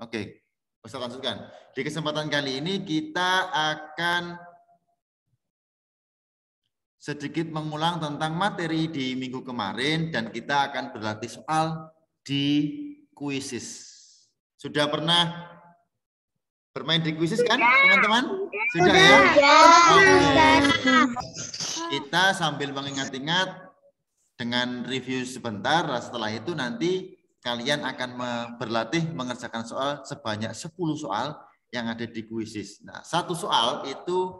Oke, Ustaz lanjutkan. Di kesempatan kali ini kita akan sedikit mengulang tentang materi di minggu kemarin dan kita akan berlatih soal di kuisis. Sudah pernah bermain di kuisis kan, teman-teman? Sudah ya? Oke. Kita sambil mengingat-ingat dengan review sebentar, setelah itu nanti kalian akan berlatih mengerjakan soal sebanyak 10 soal yang ada di kuisis. Nah, satu soal itu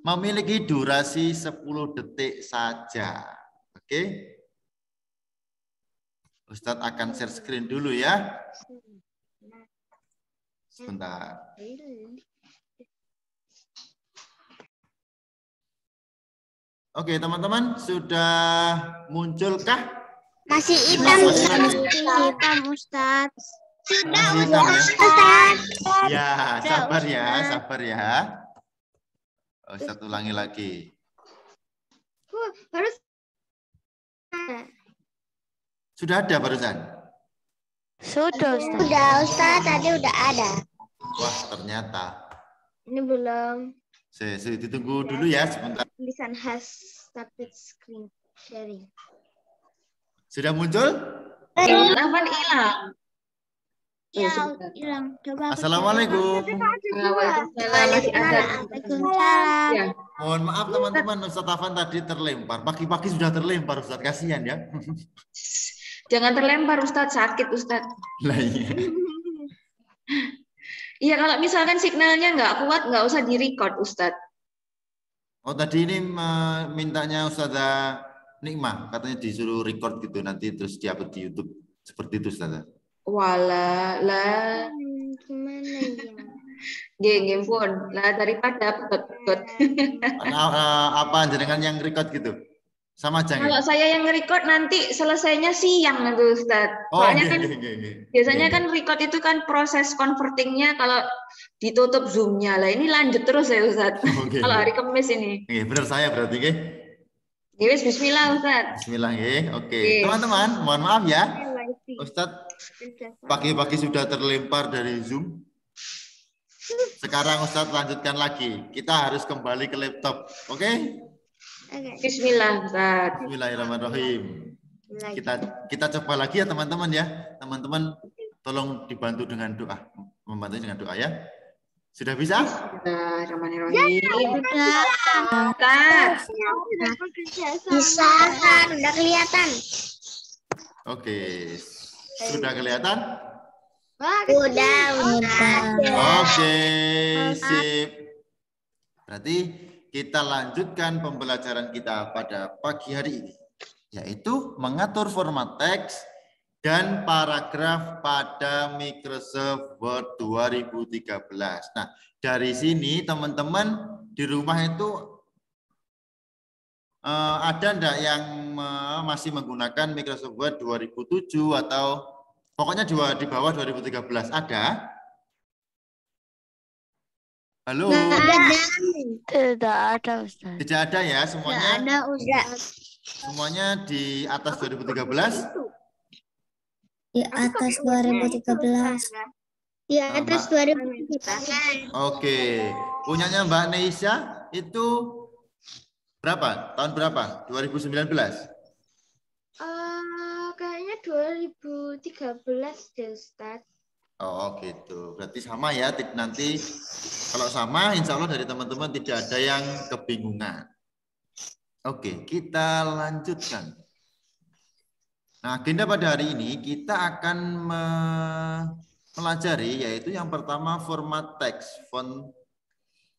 memiliki durasi 10 detik saja. Oke? Ustadz akan share screen dulu ya. Sebentar. Oke, teman-teman, sudah munculkah? Masih hitam, Ustadz. Masih hitam ya? Ya, sabar ya, sabar ya. Ustadz ulangi lagi. Sudah ada barusan? Sudah, Ustadz. Tadi udah ada. Wah, ternyata. Ini belum. Ditunggu dulu ya sebentar. Tulisan has started screen sharing. Sudah muncul? Kapan hilang? Ya, hilang. Coba. Assalamualaikum. Waalaikumsalam. Ya. Mohon maaf teman-teman, Ustadz Afan tadi terlempar. Pagi-pagi sudah terlempar, Ustadz. Kasihan ya. Jangan terlempar, Ustadz. Sakit, Ustadz. Lah iya. Iya, kalau misalkan signalnya nggak kuat, nggak usah di-record, Ustadz. Oh, tadi ini mintanya Ustazah Nikmah. Katanya disuruh record gitu. Nanti terus diupload di YouTube. Seperti itu, Ustazah. Walah, lah. Gimana ya? Game pun. Lah, daripada pegot-pegot. Apa jenengan yang record gitu? Sama aja. Kalau saya yang nge-record nanti selesainya siang itu, Ustadz. Oh, Soalnya kan biasanya kan record itu kan proses convertingnya kalau ditutup zoom-nya. Lah ini lanjut terus ya, Ustadz. Kalau hari Kamis ini. Benar saya berarti, nggih. Yes, bismillah, Ustadz. Bismillah, nggih. Oke. Teman-teman, mohon maaf ya. Ustadz pagi-pagi sudah terlempar dari Zoom. Sekarang Ustadz lanjutkan lagi. Kita harus kembali ke laptop. Oke? Bismillah, Ustadz. Bismillahirrahmanirrahim. Kita coba lagi ya teman-teman ya. Teman-teman tolong dibantu dengan doa. Membantu dengan doa ya. Sudah bisa? Bismillahirrahmanirrahim. Bisa, udah kelihatan. Oke. Sudah kelihatan? Udah. Oke, sip. Berarti kita lanjutkan pembelajaran kita pada pagi hari ini, yaitu mengatur format teks dan paragraf pada Microsoft Word 2013. Nah, dari sini teman-teman di rumah itu ada enggak yang masih menggunakan Microsoft Word 2007 atau pokoknya di bawah 2013 ada? Halo. Tidak ada, Ustaz. Tidak ada ya semuanya. Tidak ada, Ustaz. Semuanya di atas 2013. Di atas 2013. Di atas 2013. Oke. Punyanya Mbak Neisha itu berapa? Tahun berapa? 2019? Kayaknya 2013 deh, Ustaz. Oh gitu. Berarti sama ya. Nanti kalau sama insya Allah dari teman-teman tidak ada yang kebingungan. Oke, kita lanjutkan. Nah, agenda pada hari ini kita akan mempelajari yaitu yang pertama format teks, font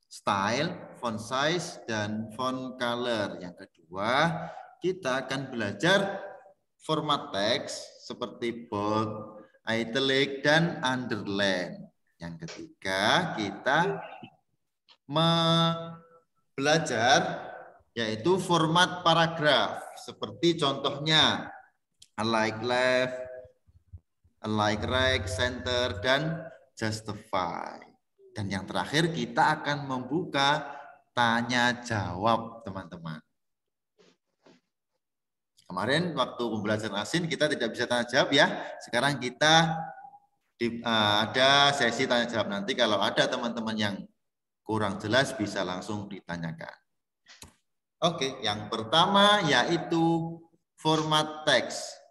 style, font size, dan font color. Yang kedua, kita akan belajar format teks seperti bold, italic, dan underline. Yang ketiga, kita belajar yaitu format paragraf. Seperti contohnya, like left, like right, center, dan justify. Dan yang terakhir, kita akan membuka tanya jawab, teman-teman. Kemarin waktu pembelajaran asing kita tidak bisa tanya jawab ya. Sekarang kita Ada sesi tanya jawab nanti. Kalau ada teman-teman yang kurang jelas bisa langsung ditanyakan. Oke, yang pertama yaitu format teks.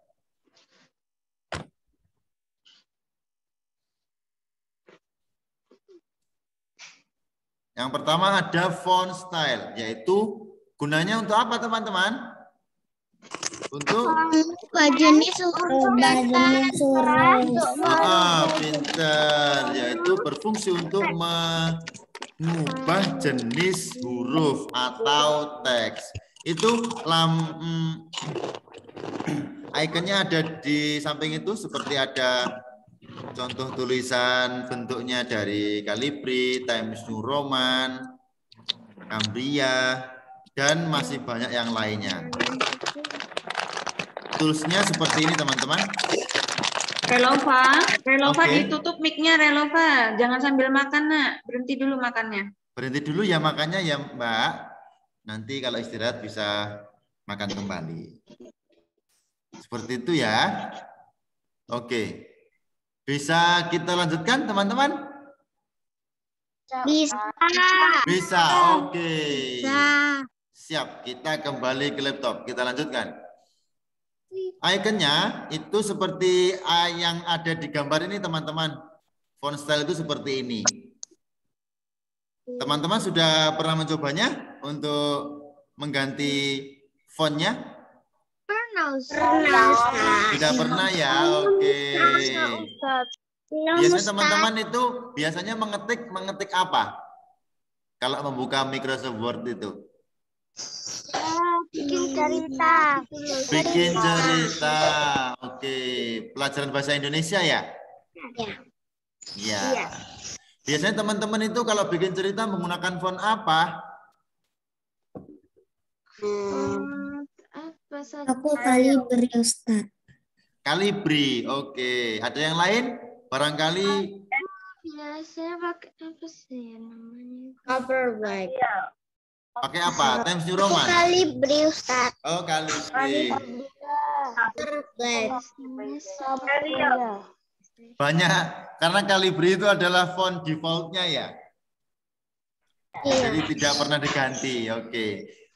Yang pertama ada font style, yaitu gunanya untuk apa teman-teman? Untuk jenis huruf. pinter, yaitu berfungsi untuk mengubah jenis huruf atau teks. Itu ikonnya ada di samping itu, seperti ada contoh tulisan bentuknya dari Calibri, Times New Roman, Cambria, dan masih banyak yang lainnya. Toolsnya seperti ini teman-teman. Relova Oke. ditutup mic-nya Relova. Jangan sambil makan, Nak. Berhenti dulu makannya. Berhenti dulu ya makannya ya Mbak. Nanti kalau istirahat bisa makan kembali. Seperti itu ya. Oke. Bisa kita lanjutkan teman-teman? Bisa. Bisa, oke. Bisa. Siap, kita kembali ke laptop. Kita lanjutkan. Ikonnya itu seperti yang ada di gambar ini teman-teman. Font style itu seperti ini. Teman-teman sudah pernah mencobanya untuk mengganti fontnya? Pernah. Sudah pernah ya, oke. Biasanya teman-teman itu biasanya mengetik apa? Kalau membuka Microsoft Word itu? Bikin cerita. Bikin cerita, oke. Pelajaran bahasa Indonesia ya? Iya. Biasanya teman-teman itu kalau bikin cerita menggunakan font apa? Aku Calibri, Ustaz. Calibri, oke. Ada yang lain? Barangkali Biasanya pakai apa sih namanya? Coverback. pakai apa? Times New Roman? Calibri, Ustaz. Oh, Calibri. Banyak, karena Calibri itu adalah font defaultnya ya? Jadi tidak pernah diganti, oke.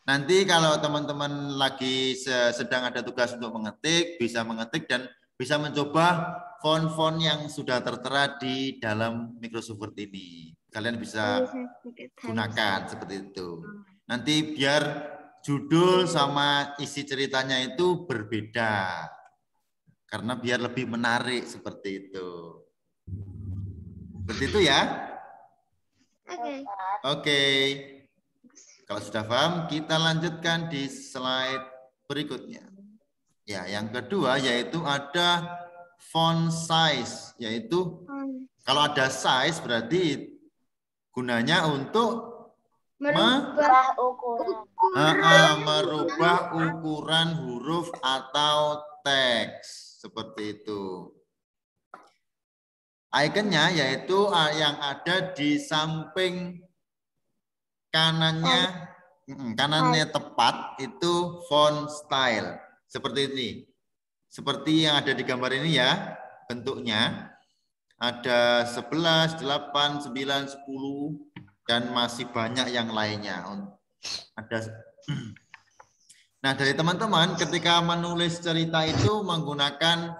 Nanti kalau teman-teman lagi sedang ada tugas untuk mengetik, bisa mengetik dan bisa mencoba font-font yang sudah tertera di dalam Microsoft Word ini. Kalian bisa gunakan seperti itu. Nanti biar judul sama isi ceritanya itu berbeda. Karena biar lebih menarik seperti itu. Seperti itu ya. Oke. Kalau sudah paham, kita lanjutkan di slide berikutnya. Ya, yang kedua yaitu ada font size, yaitu kalau ada size berarti gunanya untuk merubah ukuran huruf atau teks seperti itu. Ikonnya yaitu yang ada di samping kanannya tepat itu font style seperti ini. Seperti yang ada di gambar ini ya, bentuknya ada 11, 8, 9, 10 dan masih banyak yang lainnya. Nah, dari teman-teman ketika menulis cerita itu menggunakan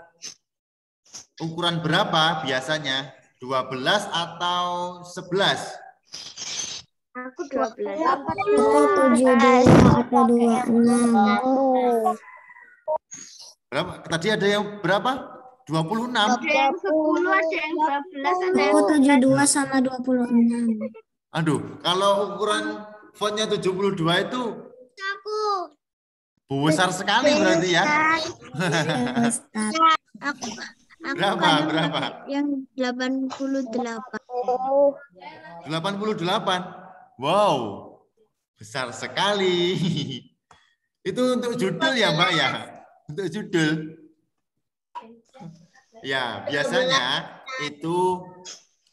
ukuran berapa biasanya? 12 atau 11? Aku 12. Aku 72 atau 26. Berapa? Tadi ada yang berapa? 26. Ada yang 10, ada yang 12, ada yang Aku 72 sama 26. Aduh, kalau ukuran fontnya 72 itu aku. besar sekali berarti ya. Aku Berapa? Yang 88. 88. Wow, besar sekali. Itu untuk judul ya Mbak ya? Untuk judul. Ya, biasanya itu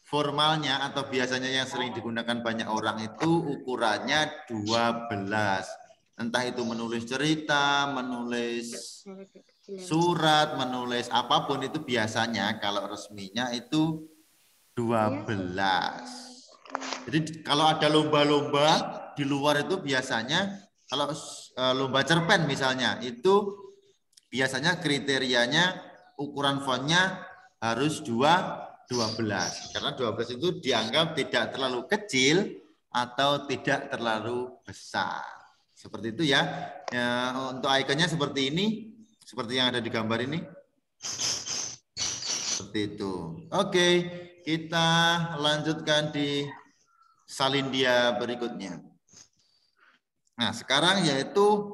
formalnya atau biasanya yang sering digunakan banyak orang itu ukurannya 12. Entah itu menulis cerita, menulis surat, menulis apapun itu biasanya kalau resminya itu 12. Jadi kalau ada lomba-lomba di luar itu biasanya kalau lomba cerpen misalnya itu biasanya kriterianya ukuran fontnya harus 12 karena 12 itu dianggap tidak terlalu kecil atau tidak terlalu besar. Seperti itu ya. Untuk ikonnya seperti ini, seperti yang ada di gambar ini. Seperti itu. Oke, kita lanjutkan di salindia berikutnya. Nah, sekarang yaitu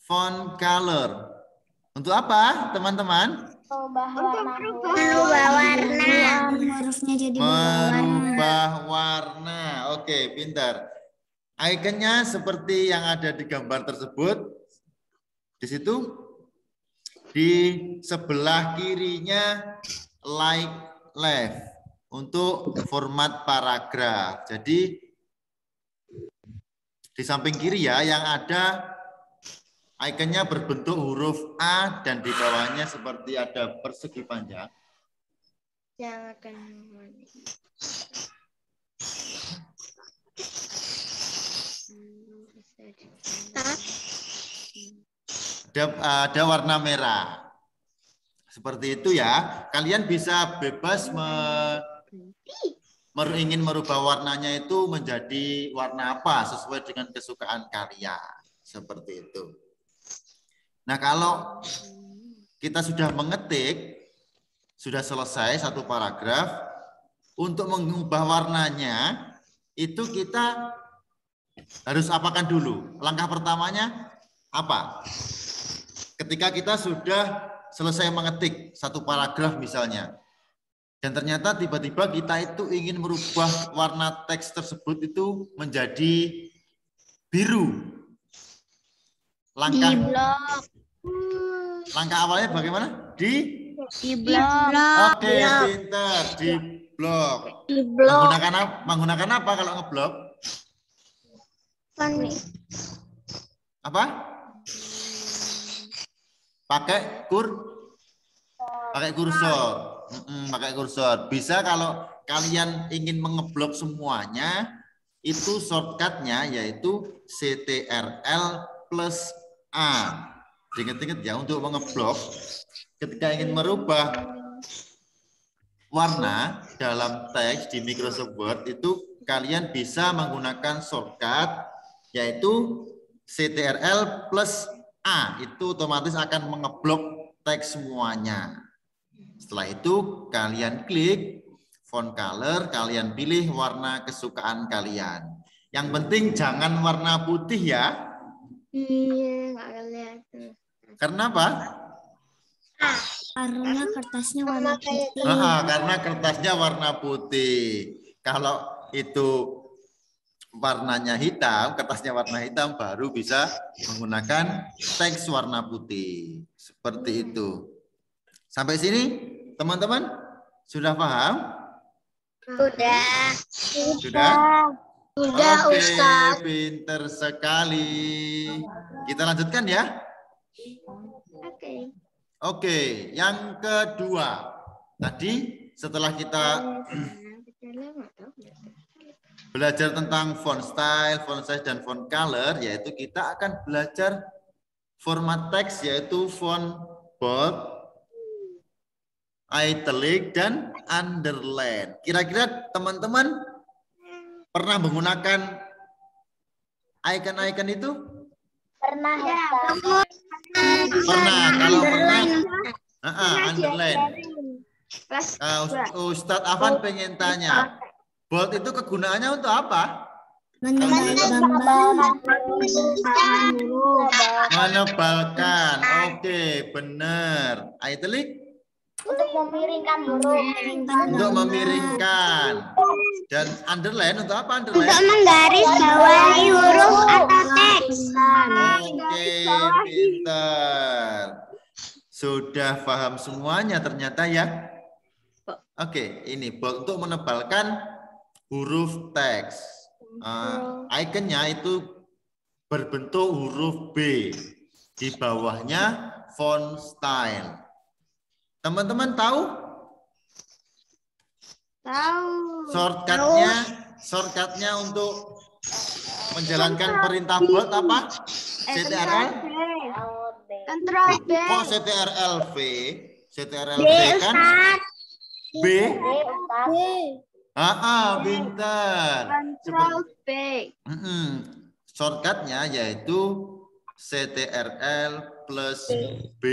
font color. Untuk apa, teman-teman? Merubah warna. Hurufnya jadi merubah warna. Oke, pintar. Ikonnya seperti yang ada di gambar tersebut. Di situ di sebelah kirinya like left untuk format paragraf. Jadi di samping kiri ya yang ada ikonnya berbentuk huruf A dan di bawahnya seperti ada persegi panjang. Yang akan ada warna merah. Seperti itu ya. Kalian bisa bebas ingin merubah warnanya itu menjadi warna apa sesuai dengan kesukaan kalian. Seperti itu. Nah, kalau kita sudah mengetik, sudah selesai satu paragraf, untuk mengubah warnanya itu kita harus apakan dulu? Langkah pertamanya apa? Ketika kita sudah selesai mengetik satu paragraf misalnya, dan ternyata tiba-tiba kita itu ingin merubah warna teks tersebut itu menjadi biru. Langkah awalnya bagaimana? Di blok. Oke, pintar. Di blok. Menggunakan apa kalau ngeblok? Apa? Pakai kursor. Pakai kursor. Bisa kalau kalian ingin mengeblok semuanya, itu shortcutnya yaitu CTRL+A. Ingat-ingat ya, untuk mengeblok ketika ingin merubah warna dalam teks di Microsoft Word itu kalian bisa menggunakan shortcut yaitu CTRL+A. Itu otomatis akan mengeblok teks semuanya. Setelah itu kalian klik font color, kalian pilih warna kesukaan kalian. Yang penting jangan warna putih ya. Iya, nggak kelihatan. Karena apa? Karena kertasnya warna putih. Karena kertasnya warna putih. Kalau itu warnanya hitam, kertasnya warna hitam, baru bisa menggunakan teks warna putih. Seperti itu. Sampai sini, teman-teman, sudah paham? Sudah? Oke, Ustaz. pinter sekali. Kita lanjutkan ya. Oke, yang kedua. Tadi setelah kita belajar tentang font style, font size, dan font color, yaitu kita akan belajar format teks, yaitu font bold, italic, dan underline. Kira-kira teman-teman pernah menggunakan icon-icon itu? Pernah ya. Pernah. Kalau pernah, underline. Ustadz Afan pengen tanya, bold itu kegunaannya untuk apa? Menebalkan. Oke, benar. Italic? Untuk memiringkan huruf. Untuk memiringkan. Dan underline untuk apa underline? Untuk menggarisbawahi huruf atau teks. Oke, pintar. Sudah paham semuanya ternyata ya. Oke, ini bold untuk menebalkan huruf teks. Ikonnya itu berbentuk huruf B. Di bawahnya font style. Teman-teman tahu? Tahu. Shortcutnya untuk menjalankan perintah bold apa? CTRL? Control B. Kok CTRL-V? CTRL-V kan? B? Pintar. Control B. Shortcutnya yaitu CTRL plus B.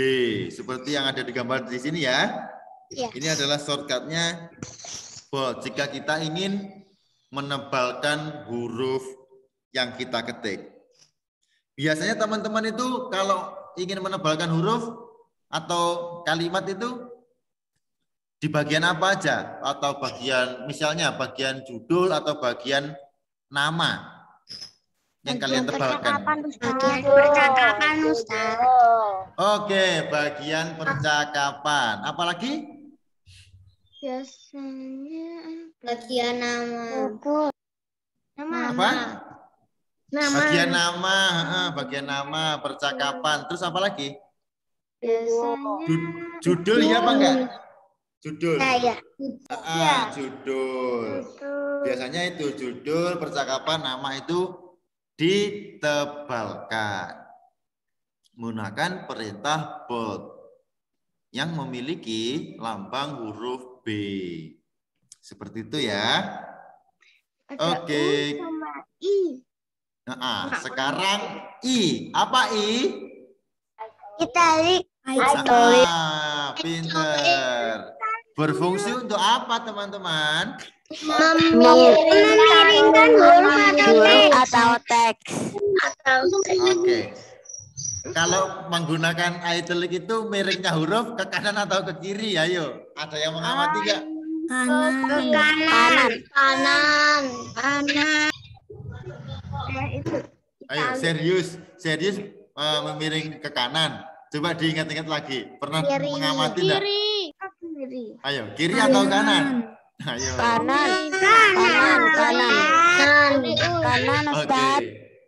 Seperti yang ada di gambar di sini ya. Ya. Ini adalah shortcutnya bold. Jika kita ingin menebalkan huruf yang kita ketik. Biasanya teman-teman itu kalau ingin menebalkan huruf atau kalimat itu di bagian apa aja? Atau bagian misalnya bagian judul atau bagian nama yang kalian tebalkan? Bagian percakapan, Ustaz. Oke, bagian percakapan. Apalagi? Biasanya Bagian nama. Apa? Bagian nama, percakapan. Terus apa lagi? Biasanya Judul ya apa enggak? Judul. ya. Judul. Biasanya itu judul, percakapan, nama itu ditebalkan menggunakan perintah bold yang memiliki lambang huruf B. Seperti itu ya. Ada Oke. U sama I. Sekarang I. Apa I? Italik. Pinter. Berfungsi untuk apa teman-teman? Memiringkan huruf atau teks. Oke. Kalau menggunakan italic itu miringnya huruf ke kanan atau ke kiri? Ayo, ada yang mengamati nggak? Kanan. Ayo, serius memiring ke kanan. Coba diingat-ingat lagi. Pernah mengamati nggak? Kiri. Ayo, kiri atau kanan? Ayo. Kanan. Oke,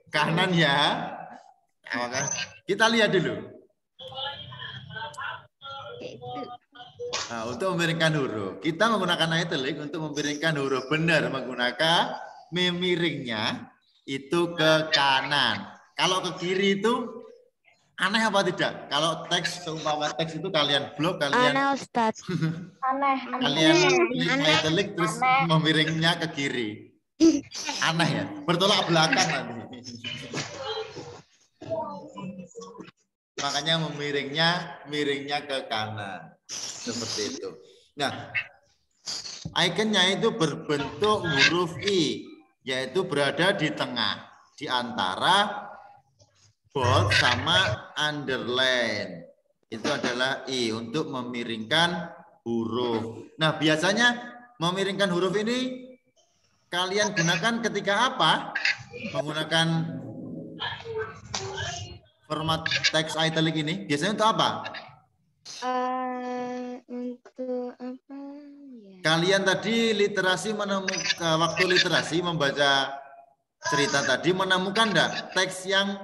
kanan ya. Kita lihat dulu. Nah, untuk memiringkan huruf, kita menggunakan italic untuk memiringkan huruf benar menggunakan memiringnya itu ke kanan. Kalau ke kiri itu aneh apa tidak? Kalau teks seumpama teks itu kalian blok, kalian kalian klik italic terus memiringnya ke kiri. Aneh ya, bertolak belakang nanti. Makanya miringnya ke kanan. Seperti itu. Nah, ikonnya itu berbentuk huruf I, yaitu berada di tengah, di antara bold sama underline. Itu adalah I untuk memiringkan huruf. Nah, biasanya memiringkan huruf ini kalian gunakan ketika apa? Menggunakan format teks italic ini biasanya untuk apa? Untuk apa ya? Kalian tadi literasi menemukan waktu literasi membaca cerita tadi menemukan enggak teks yang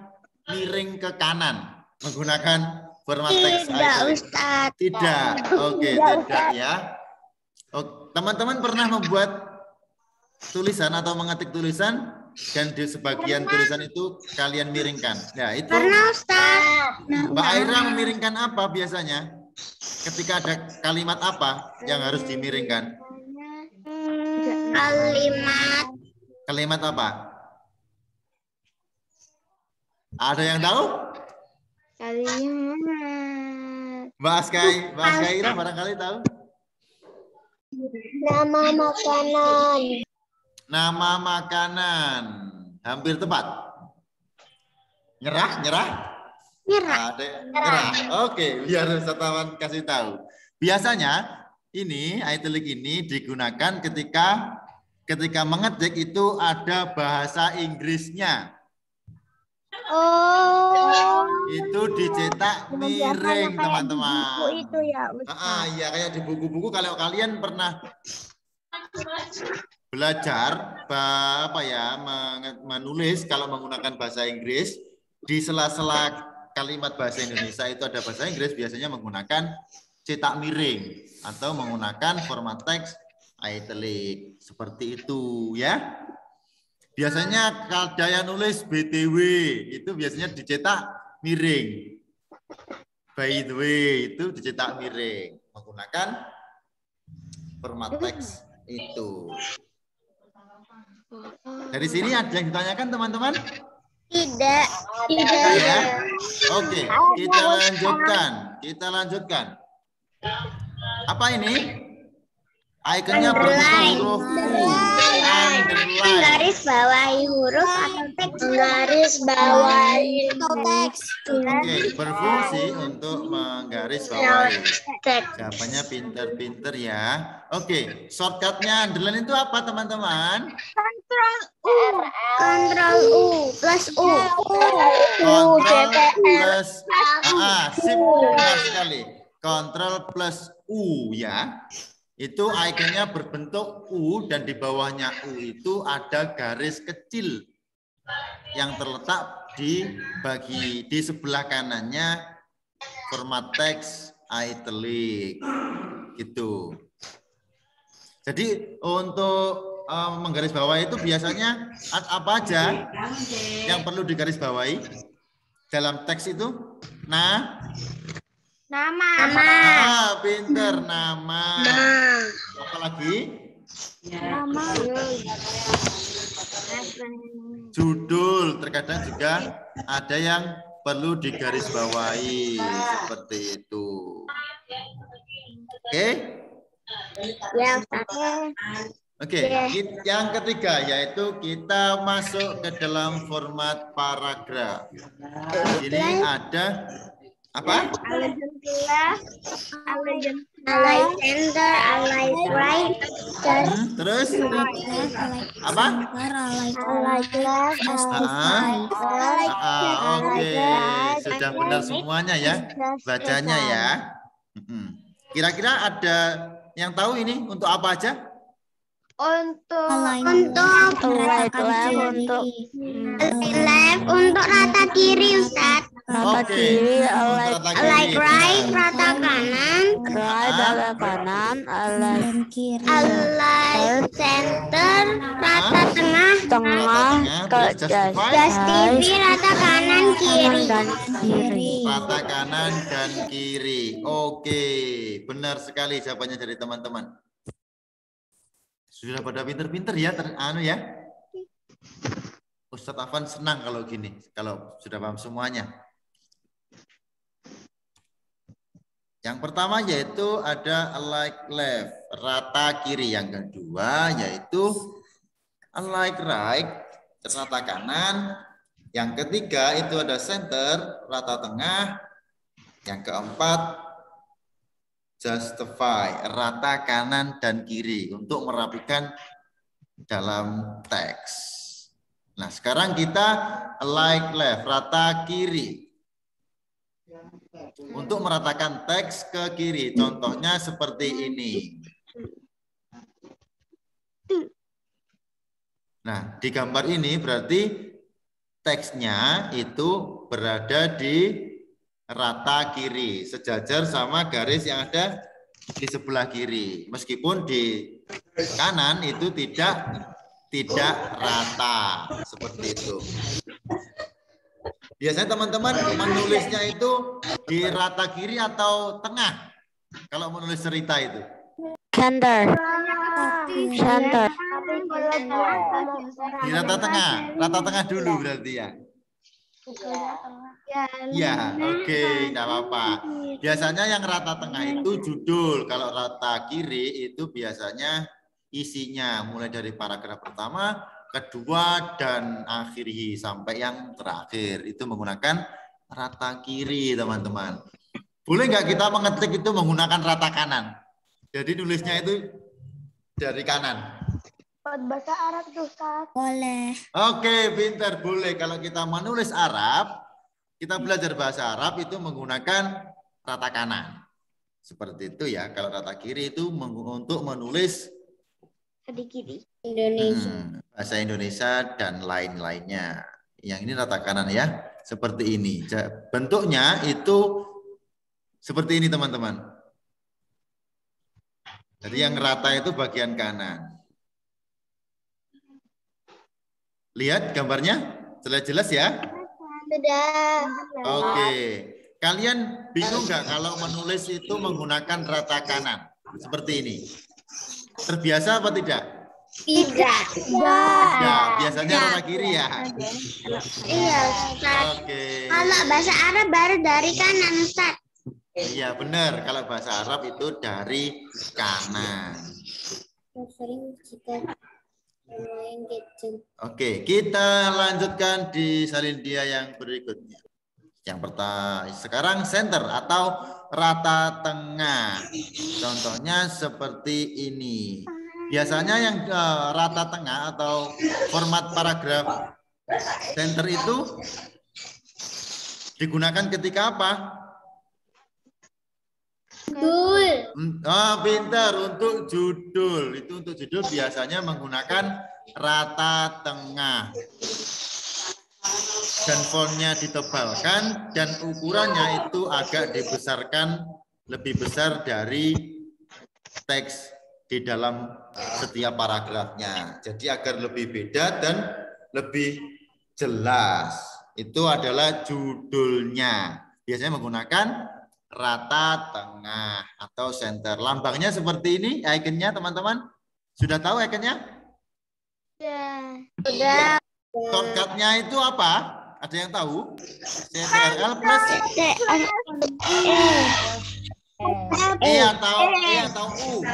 miring ke kanan menggunakan format teks italic? Ustaz. Tidak. Oke, tidak ya. Teman-teman pernah membuat tulisan atau mengetik tulisan dan di sebagian tulisan itu kalian miringkan. Ya, itu Mbak Aira memiringkan apa biasanya? Ketika ada kalimat apa yang harus dimiringkan? Kalimat apa? Ada yang tahu? Kalimat. Mbak Askaira barangkali tahu? Nama makanan. Nama makanan. Hampir tepat. Nyerah. Nyerah. Oke, biar wisatawan kasih tahu. Biasanya ini italic ini digunakan ketika mengetik itu ada bahasa Inggrisnya. Itu dicetak miring, teman-teman. Buku itu ya, Iya, kayak di buku-buku kalau kalian pernah belajar menulis kalau menggunakan bahasa Inggris di sela-sela kalimat bahasa Indonesia itu ada bahasa Inggris, biasanya menggunakan cetak miring atau menggunakan format teks italic seperti itu ya. Biasanya ada yang nulis BTW itu biasanya dicetak miring. By the way itu dicetak miring menggunakan format teks itu. Dari sini ada yang ditanyakan teman-teman? Tidak. Ya. Oke, kita lanjutkan. Apa ini? Ikonnya berbentuk huruf U. Underline. Garis bawahi huruf atau teks. Garis bawahi teks. Oke, berfungsi untuk menggaris bawahi. Jawabannya pinter-pinter ya. Oke, shortcutnya underline itu apa teman-teman? Ctrl U plus U. Ctrl plus sip, benar sekali. Ctrl plus U ya. Itu ikonnya berbentuk U dan di bawahnya U itu ada garis kecil yang terletak di sebelah kanannya format teks italic gitu. Jadi untuk menggaris bawahi itu biasanya apa aja yang perlu digaris bawahi dalam teks itu? Nama. Pinter, nama. Apalagi? Judul, terkadang juga ada yang perlu digaris bawahi seperti itu. Oke? Ya, Oke, yang ketiga yaitu kita masuk ke dalam format paragraf. Ini ada apa? Align center, align right, terus apa? Oke, sudah benar semuanya ya bacanya ya. Kira-kira ada yang tahu ini untuk apa aja? Untuk left untuk rata kiri, Ustaz. Rata kiri, Align right, rata kanan. Align center, rata tengah. Justify, rata kanan kiri. Rata kanan dan kiri. Oke, benar sekali jawabannya dari teman-teman. Sudah pada pinter-pinter ya, ya. Ustadz Afan senang kalau gini, kalau sudah paham semuanya. Yang pertama yaitu ada align left, rata kiri. Yang kedua yaitu align right, rata kanan. Yang ketiga itu ada center, rata tengah. Yang keempat justify, rata kanan dan kiri untuk merapikan dalam teks. Nah, sekarang kita align left, rata kiri. Untuk meratakan teks ke kiri, contohnya seperti ini. Nah, di gambar ini berarti teksnya itu berada di rata kiri, sejajar sama garis yang ada di sebelah kiri. Meskipun di kanan itu tidak rata seperti itu. Biasanya teman-teman menulisnya itu di rata kiri atau tengah? Kalau menulis cerita itu. Center. Di rata tengah dulu berarti ya. Ya, oke, tidak apa-apa. Biasanya yang rata tengah itu judul. Kalau rata kiri itu biasanya isinya mulai dari paragraf pertama, kedua, dan akhiri sampai yang terakhir. Itu menggunakan rata kiri, teman-teman. Boleh nggak kita mengetik itu menggunakan rata kanan? Jadi nulisnya itu dari kanan. Bahasa Arab tuh, Ustaz. Boleh. Oke, pintar. Boleh. Kalau kita menulis Arab, kita belajar bahasa Arab itu menggunakan rata kanan. Seperti itu ya. Kalau rata kiri itu untuk menulis Di kiri. Indonesia. Bahasa Indonesia dan lain-lainnya. Yang ini rata kanan ya, seperti ini. Bentuknya itu seperti ini teman-teman. Jadi yang rata itu bagian kanan. Lihat gambarnya, jelas ya? Sudah. Oke. Kalian bingung nggak kalau menulis itu menggunakan rata kanan? Seperti ini. Terbiasa apa tidak? Tidak. Ya, biasanya rata kiri ya. Iya, Ustaz. Oke. Kalau bahasa Arab baru dari kanan, Ustaz. Iya benar. Kalau bahasa Arab itu dari kanan. Sering kita main gitu. Oke, kita lanjutkan di salindia yang berikutnya. Yang pertama, sekarang center atau rata tengah. Contohnya seperti ini. Biasanya yang rata tengah atau format paragraf center itu digunakan ketika apa? Judul. Pintar, untuk judul. Itu untuk judul biasanya menggunakan rata tengah. Dan fontnya ditebalkan dan ukurannya itu agak dibesarkan, lebih besar dari teks di dalam setiap paragrafnya. Jadi agar lebih beda dan lebih jelas. Itu adalah judulnya. Biasanya menggunakan rata tengah atau center. Lambangnya seperti ini, ikonnya teman-teman. Sudah tahu ikonnya? Sudah. Shortcutnya itu apa? Ada yang tahu? CTRL plus E atau U?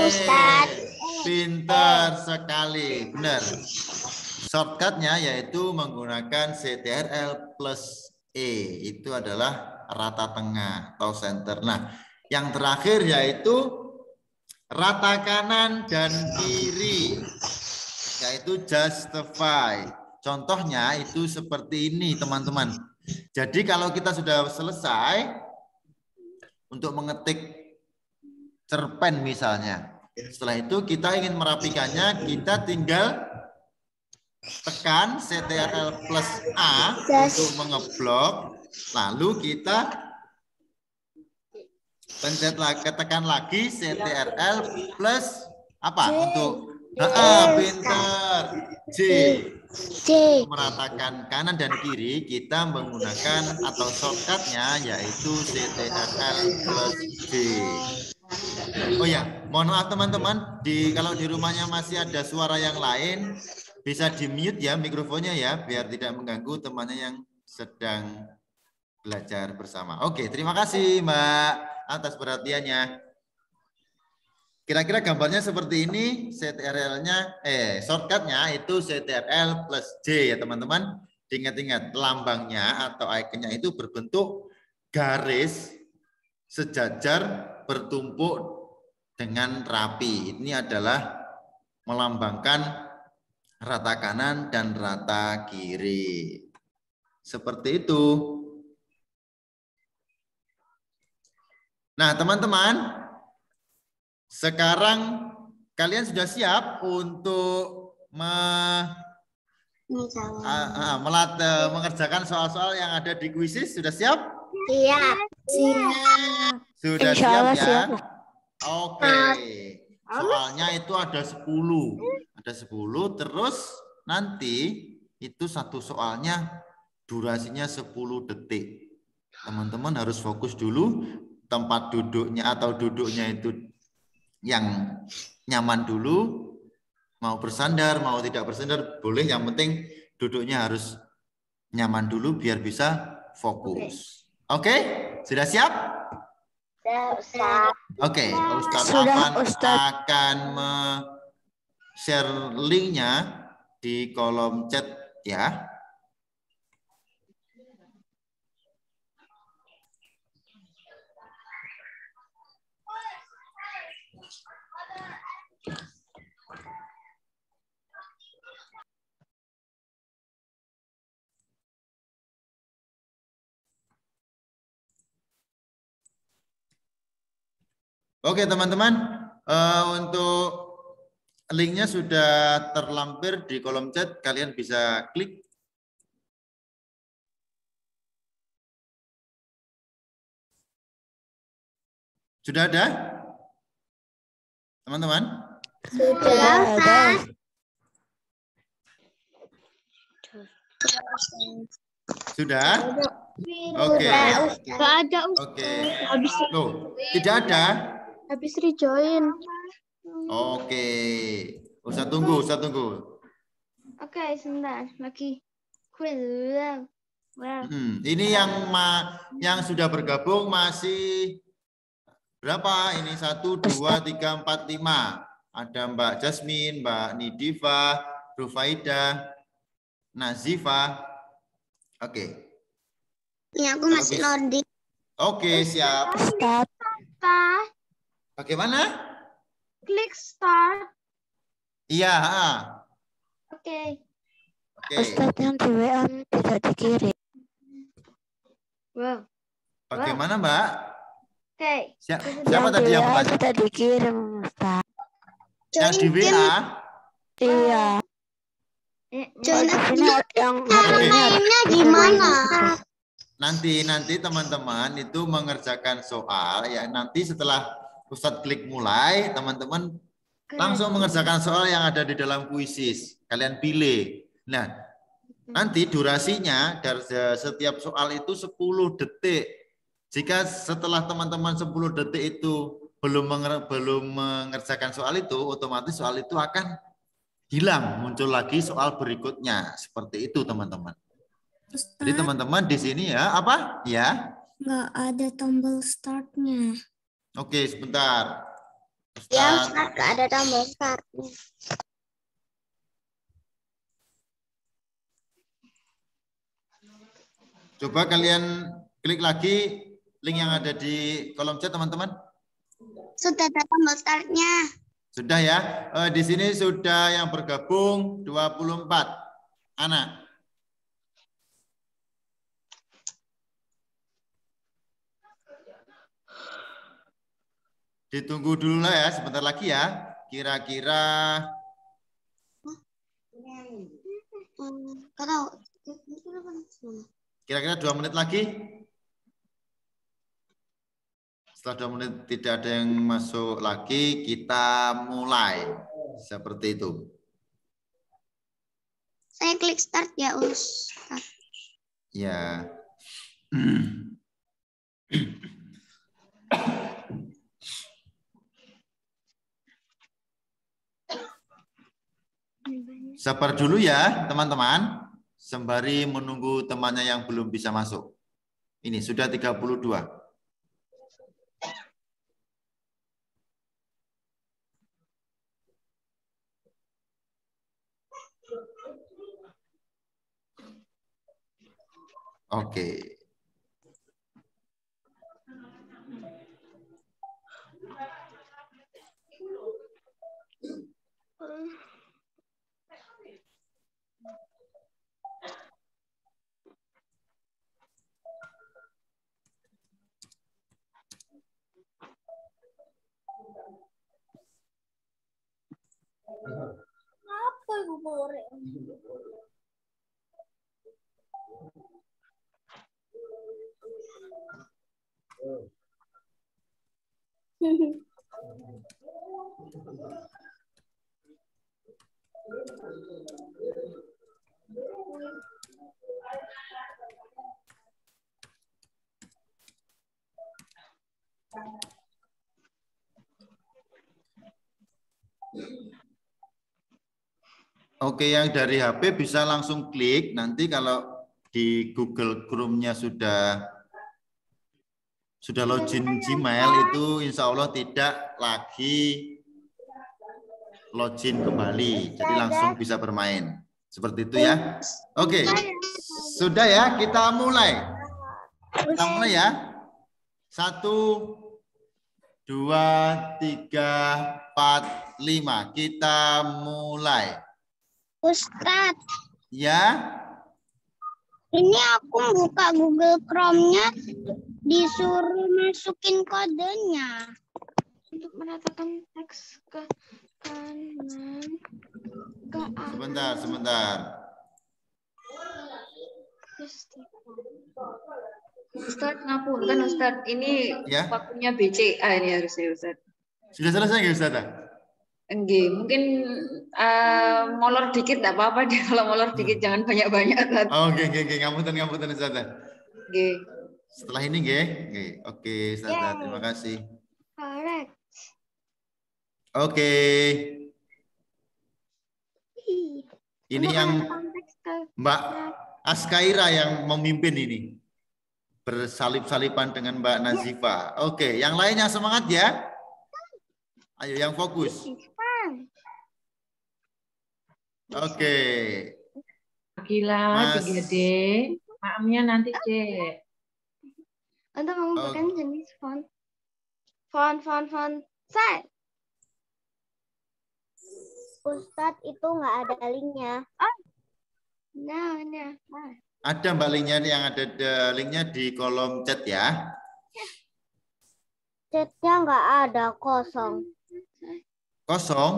Ustaz. Pintar sekali, benar. Shortcutnya yaitu menggunakan CTRL plus E. Itu adalah rata tengah atau center. Nah, yang terakhir yaitu rata kanan dan kiri, yaitu justify. Contohnya itu seperti ini teman-teman. Jadi kalau kita sudah selesai untuk mengetik cerpen misalnya, setelah itu kita ingin merapikannya, kita tinggal tekan CTRL plus A untuk mengeblok, lalu kita pencet lagi, tekan lagi CTRL plus apa untuk pintar J. Meratakan kanan dan kiri, kita menggunakan atau shortcutnya yaitu CTRL plus J. Oh ya, mohon maaf teman-teman, kalau di rumahnya masih ada suara yang lain, bisa di mute ya mikrofonnya ya, biar tidak mengganggu temannya yang sedang belajar bersama. Oke, terima kasih Mbak atas perhatiannya. Kira-kira gambarnya seperti ini, CTRL-nya, shortcut-nya itu CTRL plus J ya teman-teman. Ingat-ingat, lambangnya atau ikonnya itu berbentuk garis sejajar bertumpuk dengan rapi. Ini adalah melambangkan rata kanan dan rata kiri. Seperti itu. Nah, teman-teman, sekarang kalian sudah siap untuk mengerjakan soal-soal yang ada di kuisis? Sudah siap? Siap. Sudah siap ya? Oke. Soalnya itu ada 10. Ada 10, terus nanti itu satu soalnya durasinya 10 detik. Teman-teman harus fokus dulu. Tempat duduknya atau duduknya itu yang nyaman dulu, mau bersandar, mau tidak bersandar, boleh, yang penting duduknya harus nyaman dulu biar bisa fokus. Oke? Sudah siap? Oke, Ustadz akan share linknya di kolom chat ya. Oke teman-teman, Untuk linknya sudah terlampir di kolom chat, kalian bisa klik. Sudah ada? Teman-teman? Sudah ada. Sudah? Oke. Nggak ada, Oke. Habis Loh, tidak ada? habis rejoin. Oke. Usah tunggu, usah tunggu. Oke, sebentar lagi. Wow. Ini yang sudah bergabung masih berapa? Ini 1, 2, 3, 4, 5. Ada Mbak Jasmine, Mbak Nidiva, Rufaida, Nazifa. Oke. Ini aku masih loading. Oke, siap. Start. Bagaimana? Klik start. Iya. Oke. Oke. Ustaz yang di WA tidak dikirim. Wow. Bagaimana, Mbak? Oke. Siapa tadi yang bertanya? Tidak dikirim, Ustaz. Yang di WA? Iya. Yang mainnya gimana? Nanti teman-teman itu mengerjakan soal ya, nanti setelah Ustadz klik mulai, teman-teman langsung mengerjakan soal yang ada di dalam kuisis. Kalian pilih. Nah, nanti durasinya dari setiap soal itu 10 detik. Jika setelah teman-teman 10 detik itu belum mengerjakan soal itu, otomatis soal itu akan hilang, muncul lagi soal berikutnya. Seperti itu, teman-teman. Jadi teman-teman di sini ya, apa? Ya? nggak ada tombol startnya. Oke, sebentar. Ya, Ustaz, nggak ada tombol startnya. Coba kalian klik lagi link yang ada di kolom chat, teman-teman. Sudah ada tombol startnya. Sudah ya. Di sini sudah yang bergabung 24 anak. Ditunggu dulu lah ya, sebentar lagi ya. Kira-kira kira-kira 2 menit lagi. Setelah 2 menit tidak ada yang masuk lagi, kita mulai. Seperti itu. Saya klik start ya, Ustaz. Ya. Sabar dulu ya, teman-teman. Sembari menunggu temannya yang belum bisa masuk. Ini sudah 32. Oke. Apa ibu boleh? Oke, yang dari HP bisa langsung klik. Nanti kalau di Google Chrome-nya sudah login Gmail itu insya Allah tidak lagi login kembali. Jadi langsung bisa bermain. Seperti itu ya. Oke, sudah ya, kita mulai. Kita mulai ya. 1, 2, 3, 4, 5. Kita mulai. Ustadz, Ya. ini aku buka Google Chrome-nya, disuruh masukin kodenya. Untuk menatakan teks ke kanan, ke atas. Sebentar. Ustadz, ngapunten Ustadz, ini Ya. waktunya BCA ini harusnya Ustadz. Sudah selesai nggak Ustazah? Enggak, mungkin molor dikit enggak apa-apa deh, kalau molor dikit jangan banyak-banyak. Oh, oke, ngapunten Ustazah. Oke. Setelah ini nggih. Oke, Ustazah, terima kasih. Correct. Oke. Ini yang Mbak Askaira yang memimpin ini. Bersalip-salipan dengan Mbak Nazifa. Oke, yang lainnya semangat ya. Ayo yang fokus. Oke. Gila, 3D. Maamnya nanti, Cek. Untuk menggunakan jenis font. Font. Set. Ustadz, itu nggak ada linknya. Nah. Ada Mbak linknya yang ada linknya di kolom chat ya. Chatnya nggak ada, kosong. Kosong.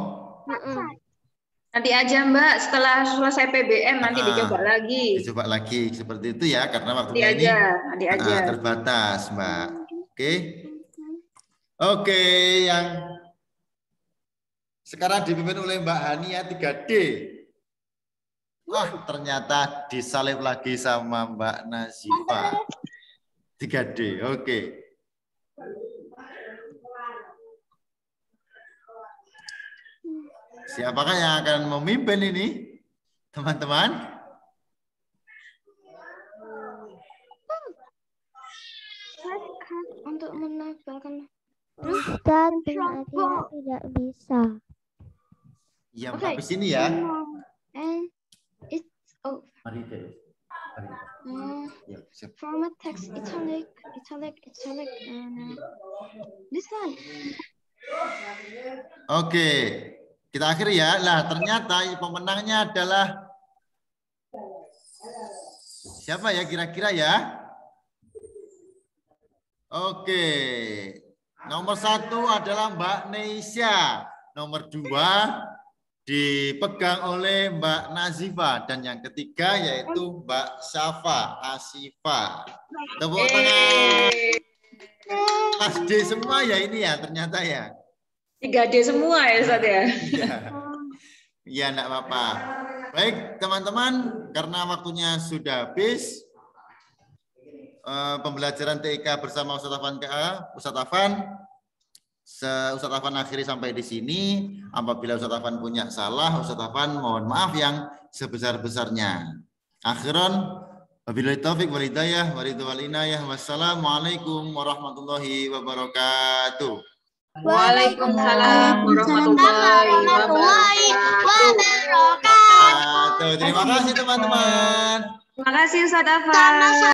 Nanti aja Mbak, setelah selesai PBM nanti dicoba lagi. Dicoba lagi seperti itu ya, karena waktunya nanti aja. Terbatas Mbak. Oke, yang sekarang dipimpin oleh Mbak Hania 3D. Wah, ternyata disalib lagi sama Mbak Nazifa 3D. Oke. Siapakah yang akan memimpin ini, teman-teman? Untuk menambahkan. Ustadz, tidak bisa. Ya, habis ini ya. And it's over. Mari deh. Ya, siap. Format text italic. This one. Oke, kita akhiri ya. Lah, ternyata pemenangnya adalah siapa ya kira-kira ya? Oke, nomor 1 adalah Mbak Neisha, nomor 2 dipegang oleh Mbak Nazifa, dan yang ketiga yaitu Mbak Syafa Asifa. Tepuk tangan. Mas D semua ya ini ya ternyata ya. 3D semua ya Ustaz ya. Iya, enggak apa-apa. Baik teman-teman, karena waktunya sudah habis, pembelajaran TIK bersama Ustadz Afan KA, Ustadz Afan akhiri sampai di sini. Apabila Ustadz Afan punya salah, Ustadz Afan mohon maaf yang sebesar-besarnya. Akhiran, wabillahi taufiq wal hidayah, waridwal inayah, wassalamualaikum warahmatullahi wabarakatuh. Waalaikumsalam warahmatullahi wabarakatuh. Terima kasih teman-teman. Terima kasih Ustadz Afan.